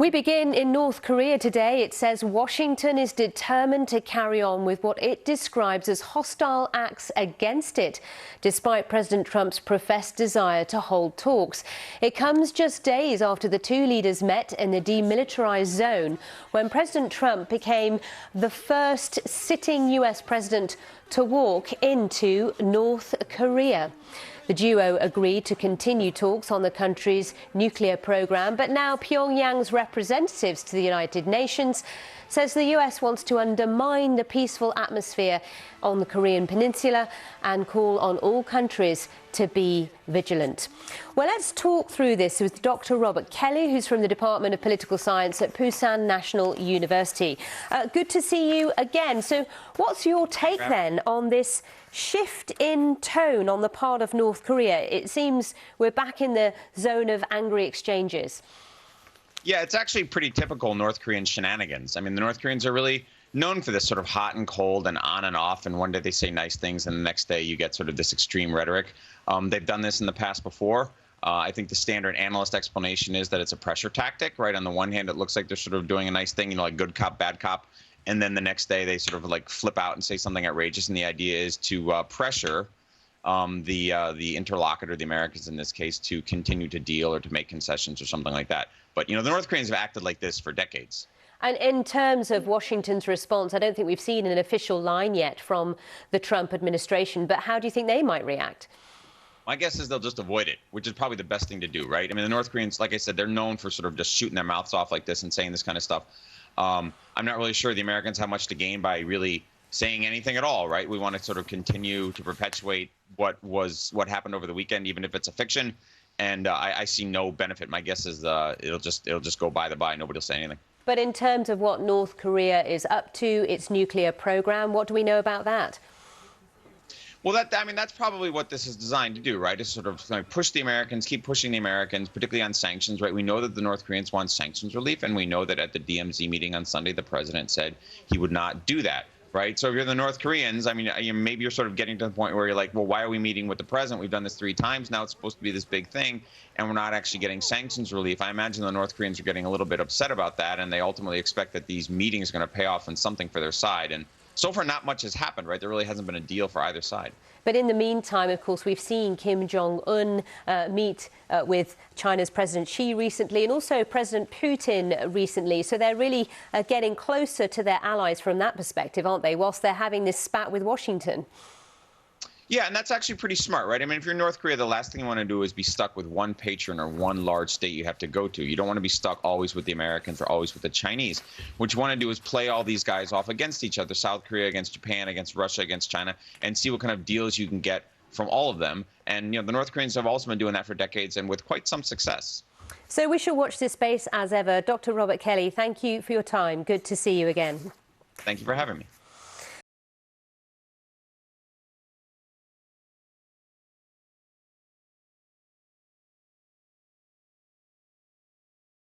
We begin in North Korea today. It says Washington is determined to carry on with what it describes as hostile acts against it, despite President Trump's professed desire to hold talks. It comes just days after the two leaders met in the demilitarized zone, when President Trump became the first sitting U.S. president to walk into North Korea. The duo agreed to continue talks on the country's nuclear program, but now Pyongyang's representatives to the United Nations says the US wants to undermine the peaceful atmosphere on the Korean peninsula and call on all countries to be vigilant. Well, let's talk through this with Dr. Robert Kelley, who's from the Department of Political Science at Pusan National University. Good to see you again. So what's your take then on this shift in tone on the part of North Korea? It seems we're back in the zone of angry exchanges. Yeah, it's actually pretty typical North Korean shenanigans. I mean, the North Koreans are really known for this sort of hot and cold and on and off. And one day they say nice things, and the next day you get sort of this extreme rhetoric. They've done this in the past before. I think the standard analyst explanation is that it's a pressure tactic, right? On the one hand, it looks like they're sort of doing a nice thing, you know, like good cop, bad cop. And then the next day they sort of like flip out and say something outrageous. And the idea is to pressure the interlocutor, the Americans in this case, to continue to deal or to make concessions or something like that. But, you know, the North Koreans have acted like this for decades. And in terms of Washington's response, I don't think we've seen an official line yet from the Trump administration. But how do you think they might react? My guess is they'll just avoid it, which is probably the best thing to do, right? I mean, the North Koreans, like I said, they're known for sort of just shooting their mouths off like this and saying this kind of stuff. I'm not really sure the Americans have much to gain by really saying anything at all, right? We want to sort of continue to perpetuate what happened over the weekend, even if it's a fiction. And I see no benefit. My guess is it'll just go by the by. Nobody will say anything. But in terms of what North Korea is up to, its nuclear program, what do we know about that? Well, I mean, that's probably what this is designed to do, right? Is sort of like push the Americans, keep pushing the Americans, particularly on sanctions, right? We know that the North Koreans want sanctions relief, and we know that at the DMZ meeting on Sunday, the president said he would not do that. Right. So if you're the North Koreans, I mean, maybe you're sort of getting to the point where you're like, well, why are we meeting with the president? We've done this 3 times. Now it's supposed to be this big thing, and we're not actually getting sanctions relief. I imagine the North Koreans are getting a little bit upset about that, and they ultimately expect that these meetings are going to pay off in something for their side. And so far, not much has happened, right? There really hasn't been a deal for either side. But in the meantime, of course, we've seen Kim Jong-un meet with China's President Xi recently, and also President Putin recently. So they're really getting closer to their allies from that perspective, aren't they, whilst they're having this spat with Washington? Yeah, and that's actually pretty smart, right? I mean, if you're North Korea, the last thing you want to do is be stuck with one patron or one large state you have to go to. You don't want to be stuck always with the Americans or always with the Chinese. What you want to do is play all these guys off against each other, South Korea against Japan, against Russia, against China, and see what kind of deals you can get from all of them. And, you know, the North Koreans have also been doing that for decades and with quite some success. So we shall watch this space as ever. Dr. Robert Kelley, thank you for your time. Good to see you again. Thank you for having me.